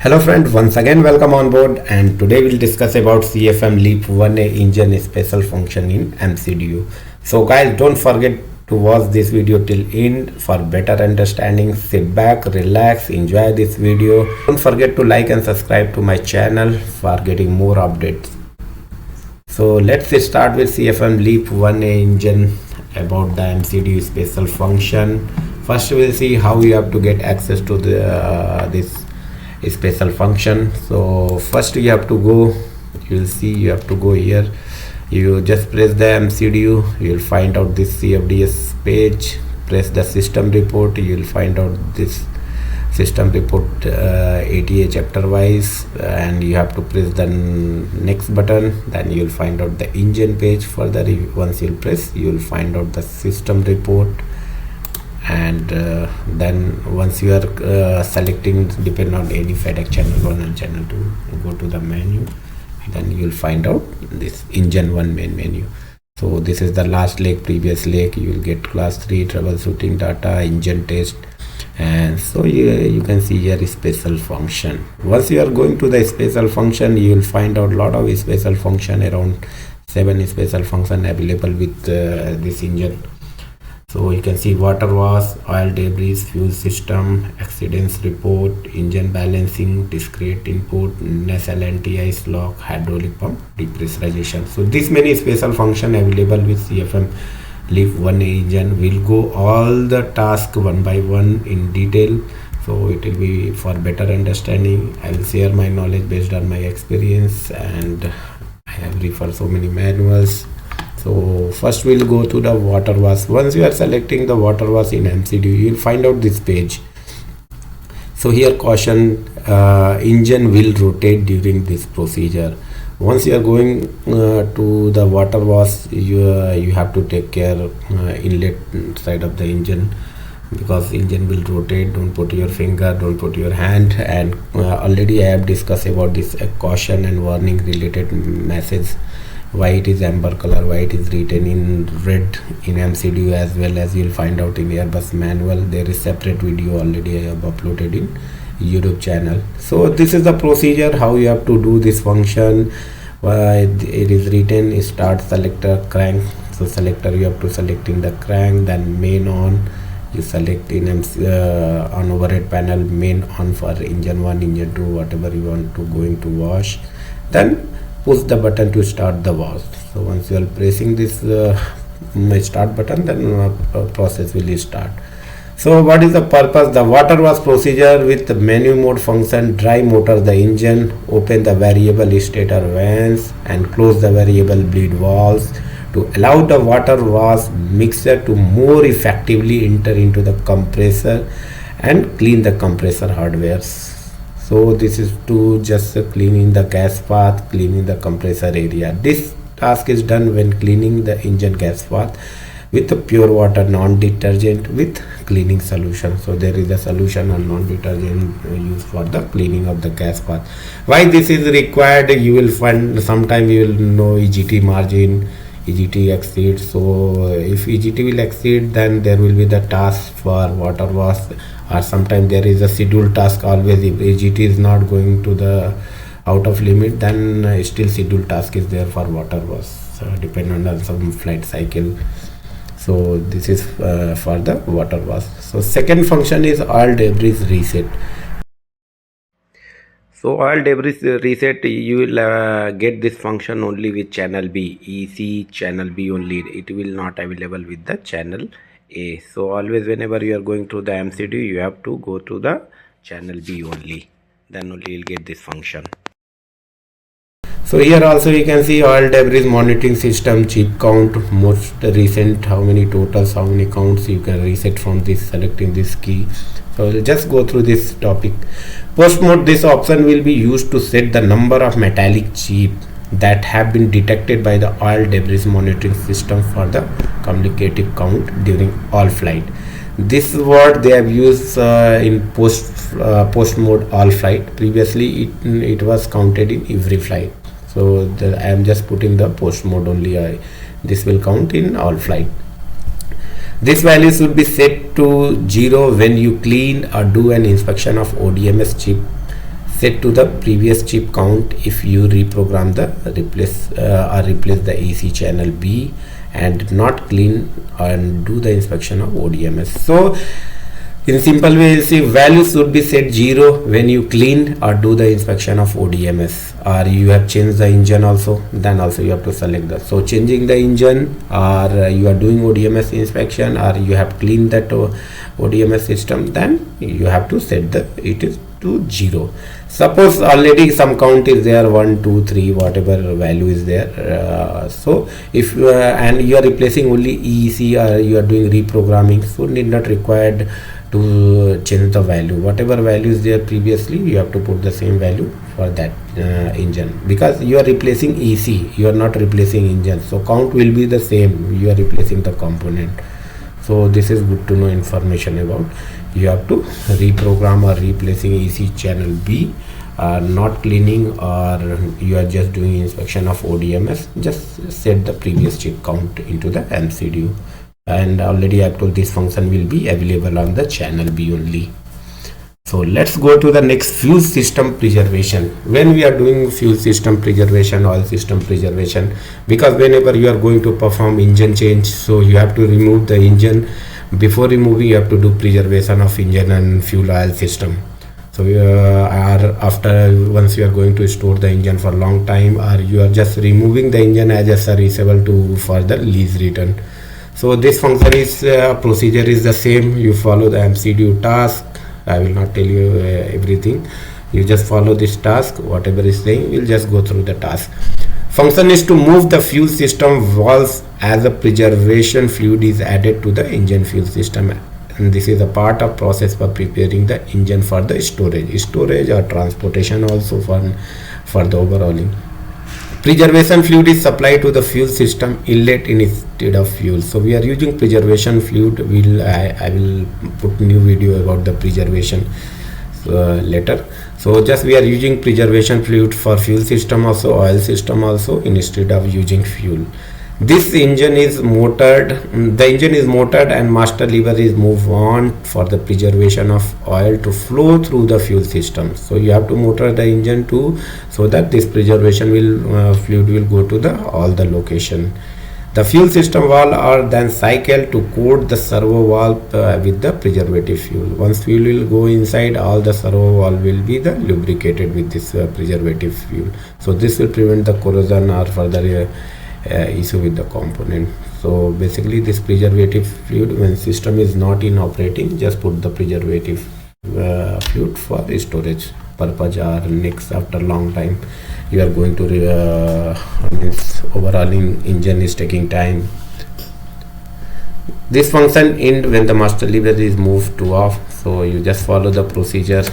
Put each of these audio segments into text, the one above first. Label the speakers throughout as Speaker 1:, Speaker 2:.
Speaker 1: Hello friends, once again welcome on board, and today we'll discuss about CFM LEAP-1A engine special function in MCDU. So guys, don't forget to watch this video till end for better understanding. Sit back, relax, enjoy this video. Don't forget to like and subscribe to my channel for getting more updates. So let's start with CFM LEAP-1A engine about the MCDU special function. First we'll see how you have to get access to the this special function. So first you have to go, you'll see you have to go here, you just press the MCDU, you'll find out this CFDS page, press the system report, you'll find out this system report ATA chapter wise, and you have to press the next button, then you'll find out the engine page. Further, once you'll press, you'll find out the system report, and then once you are selecting, depend on any FedEx channel 1 and channel 2, go to the menu, then you'll find out this engine 1 main menu. So this is the last leg, previous leg. You will get class 3 troubleshooting data, engine test, and so you can see here special function. Once you are going to the special function, you will find out a lot of special function, around 7 special function available with this engine. So you can see water wash, oil debris, fuel system, accidents report, engine balancing, discrete input, nasal anti-ice lock, hydraulic pump, depressurization. So this many special function available with CFM LEAP-1A engine. We'll go all the task one by one in detail, so it will be for better understanding. I will share my knowledge based on my experience, and I have referred so many manuals. So first we'll go to the water wash. Once you are selecting the water wash in MCDU, you'll find out this page. So here caution, engine will rotate during this procedure. Once you are going to the water wash, you have to take care inlet side of the engine, because engine will rotate. Don't put your finger, don't put your hand. And already I have discussed about this caution and warning related message, why it is amber color, why it is written in red in MCDU, as well as you'll find out in Airbus manual. There is separate video already I have uploaded in YouTube channel. So this is the procedure how you have to do this function. It is written start selector crank. So selector, you have to select in the crank, then main on, you select in on overhead panel main on for engine 1, engine 2, whatever you want to going to wash, then push the button to start the wash. So once you are pressing this start button, then process will start. So what is the purpose? The water wash procedure with the menu mode function, dry motor the engine, open the variable stator vents and close the variable bleed valves to allow the water wash mixture to more effectively enter into the compressor and clean the compressor hardware. So this is to just cleaning the gas path, cleaning the compressor area. This task is done when cleaning the engine gas path with the pure water non-detergent with cleaning solution. So there is a solution on non-detergent used for the cleaning of the gas path. Why this is required? You will find sometime you will know EGT margin, EGT exceeds. So if EGT will exceed, then there will be the task for water wash, or sometimes there is a scheduled task always. If EGT is not going to the out of limit, then still scheduled task is there for water wash, depending on some flight cycle. So this is for the water wash. So second function is oil debris reset. So oil debris reset, you will get this function only with channel B, EC channel B only. It will not available with the channel A. So always whenever you are going to the MCDU, you have to go to the channel B only, then only you'll get this function. So here also you can see oil debris monitoring system, chip count, most recent, how many totals, how many counts you can reset from this, selecting this key. So just go through this topic. Post mode, this option will be used to set the number of metallic chip that have been detected by the oil debris monitoring system for the cumulative count during all flight. This word they have used in post mode all flight. Previously it was counted in every flight. So I am just putting the post mode only. This will count in all flight. This value should be set to 0 when you clean or do an inspection of ODMS chip set to the previous chip count if you reprogram the replace the AC channel B and not clean and do the inspection of ODMS. So in simple way, you see value should be set 0 when you clean or do the inspection of ODMS, or you have changed the engine also, then also you have to select that. So changing the engine, or you are doing ODMS inspection, or you have cleaned that ODMS system, then you have to set it is to 0. Suppose already some count is there, 1 2 3 whatever value is there, so if and you are replacing only EEC, or you are doing reprogramming, so need not required to change the value. Whatever value is there previously, you have to put the same value for that engine, because you are replacing EC, you are not replacing engine, so count will be the same, you are replacing the component. So this is good to know information about. You have to reprogram or replacing EC channel B, not cleaning, or you are just doing inspection of ODMS, just set the previous chip count into the MCDU. And already I told this function will be available on the channel B only. So let's go to the next, fuel system preservation. When we are doing fuel system preservation, oil system preservation, because whenever you are going to perform engine change, so you have to remove the engine. Before removing, you have to do preservation of engine and fuel oil system. So once you are going to store the engine for a long time, or you are just removing the engine as a serviceable to for the lease return. So this function is procedure is the same. You follow the MCDU task. I will not tell you everything. You just follow this task. Whatever is saying, we'll just go through the task. Function is to move the fuel system valves as a preservation fluid is added to the engine fuel system, and this is a part of process for preparing the engine for the storage or transportation, also for the overhauling. Preservation fluid is supplied to the fuel system inlet instead of fuel. So we are using preservation fluid. I will put new video about the preservation later. So just we are using preservation fluid for fuel system also, oil system also, instead of using fuel. This engine is motored. The engine is motored and master lever is moved on for the preservation of oil to flow through the fuel system. So you have to motor the engine too, so that this preservation fluid will go to all the location. The fuel system valve are then cycled to coat the servo valve with the preservative fuel. Once fuel will go inside, all the servo valve will be lubricated with this preservative fuel. So this will prevent the corrosion or further issue with the component. So basically this preservative fluid, when system is not in operating, just put the preservative fluid for storage purpose, or next after long time you are going to this overhauling engine is taking time. This function end when the master lever is moved to off. So you just follow the procedure.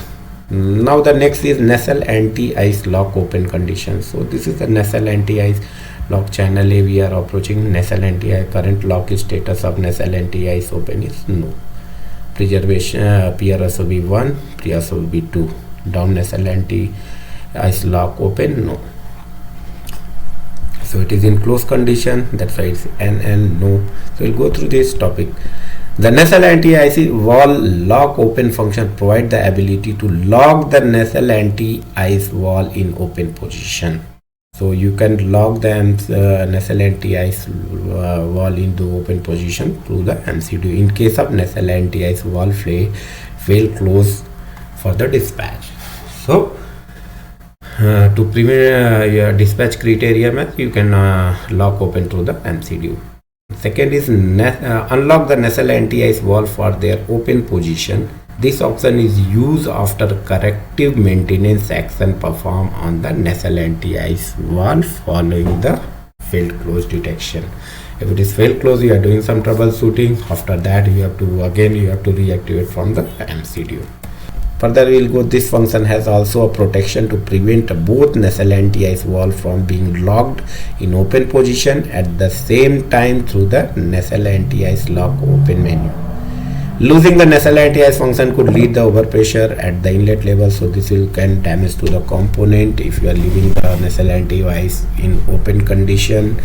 Speaker 1: Now the next is nacelle anti-ice lock open condition. So this is the nacelle anti-ice lock channel A. We are approaching nacelle anti-ice. Current lock status of nacelle anti-ice open is no. Preservation PRSOB 1, PRSOB 2. Down nacelle anti-ice lock open, no. So it is in closed condition, that's why it's NN, no. So we'll go through this topic. The nacelle anti-ice valve lock open function provide the ability to lock the nacelle anti-ice valve in open position. So you can lock the nacelle anti-ice valve into open position through the MCDU. In case of nacelle anti-ice valve fail close for the dispatch. So to prevent your dispatch criteria, you can lock open through the MCDU. Second is unlock the nacelle anti-ice valve for their open position. This option is used after corrective maintenance action performed on the nacelle anti-ice valve following the failed close detection. If it is failed close, you are doing some troubleshooting. After that, you have to reactivate from the MCDU. Further, we will go. This function has also a protection to prevent both nacelle anti-ice valve from being locked in open position at the same time through the nacelle anti-ice lock open menu. Losing the nacelle anti-ice function could lead the overpressure at the inlet level, so this can damage to the component if you are leaving the nacelle anti-ice in open condition.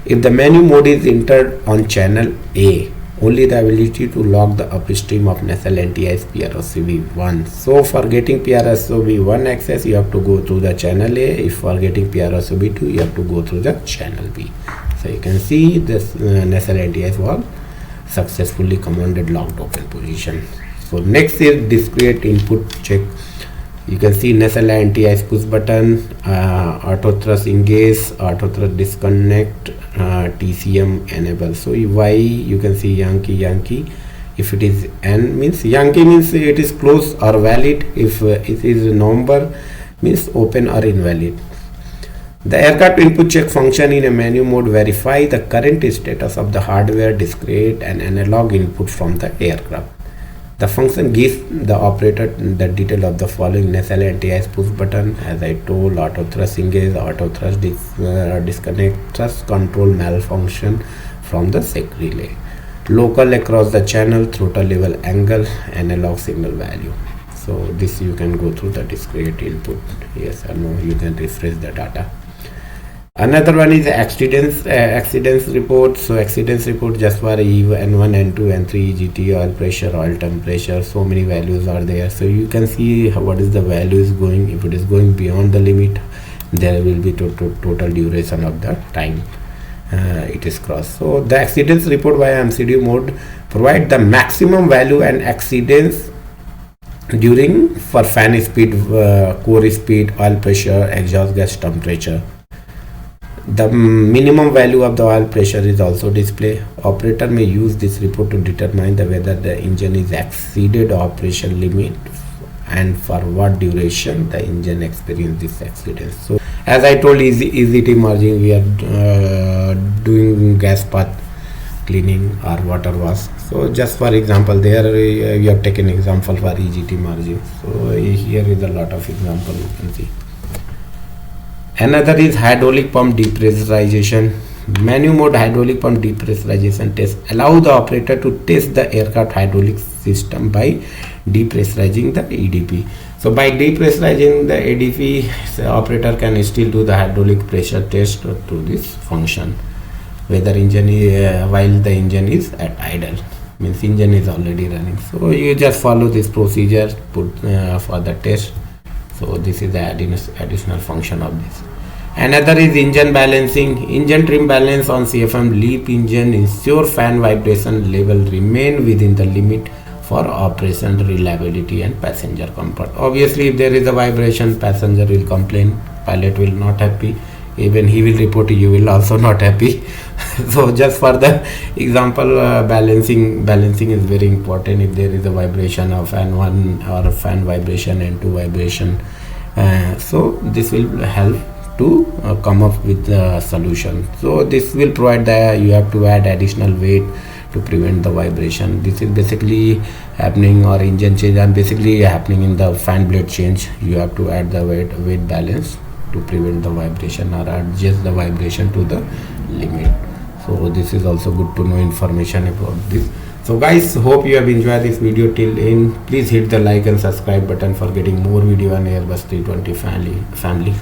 Speaker 1: If the menu mode is entered on channel A, only the ability to lock the upstream of nacelle anti-ice PROCV1. So for getting PROCV1 access, you have to go through the channel A. If for getting PROCV2, you have to go through the channel B. So you can see this nacelle anti-ice was successfully commanded locked open position. So next is discrete input check. You can see nacelle anti-ice push button, auto thrust engage, auto thrust disconnect, TCM enable. So Y, you can see Yankee. If it is N means Yankee means it is closed or valid. If it is number means open or invalid. The aircraft input check function in a menu mode verify the current status of the hardware, discrete and analog input from the aircraft. The function gives the operator the detail of the following: nacelle anti-ice push button, as I told, auto thrust engage, auto thrust disconnect, thrust control malfunction from the SEC relay, local across the channel, throttle level angle, analog signal value. So this you can go through the discrete input, yes or no, you can refresh the data. Another one is accidents report. So accidents report just for N1, N2, N3, GT, oil pressure, oil temperature. So many values are there. So you can see what is the value is going. If it is going beyond the limit, there will be total duration of the time it is crossed. So the accidents report via MCDU mode provide the maximum value and accidents during for fan speed, core speed, oil pressure, exhaust gas temperature. The minimum value of the oil pressure is also displayed. Operator may use this report to determine whether the engine is exceeded operation limit and for what duration the engine experienced this accident. So as I told, EZT merging, we are doing gas path cleaning or water wash. So just for example, there we have taken example for EZT merging. So here is a lot of example you can see. Another is hydraulic pump depressurization. Menu mode hydraulic pump depressurization test allow the operator to test the aircraft hydraulic system by depressurizing the ADP. So by depressurizing the ADP, the operator can still do the hydraulic pressure test to this function, whether engine is, while the engine is at idle, means engine is already running. So you just follow this procedure, put for the test. So this is the additional function of this. Another is engine balancing. Engine trim balance on CFM LEAP engine ensure fan vibration level remain within the limit for operation reliability and passenger comfort. Obviously, if there is a vibration, passenger will complain, pilot will not happy, even he will report, you will also not happy. So just for the example, balancing is very important. If there is a vibration of fan 1 or fan vibration and 2 vibration, so this will help to come up with the solution. So this will provide the, you have to add additional weight to prevent the vibration. This is basically happening, or engine change and basically happening in the fan blade change. You have to add the weight balance to prevent the vibration or adjust the vibration to the limit. So this is also good to know information about this. So guys, hope you have enjoyed this video till end. Please hit the like and subscribe button for getting more video on Airbus 320 family.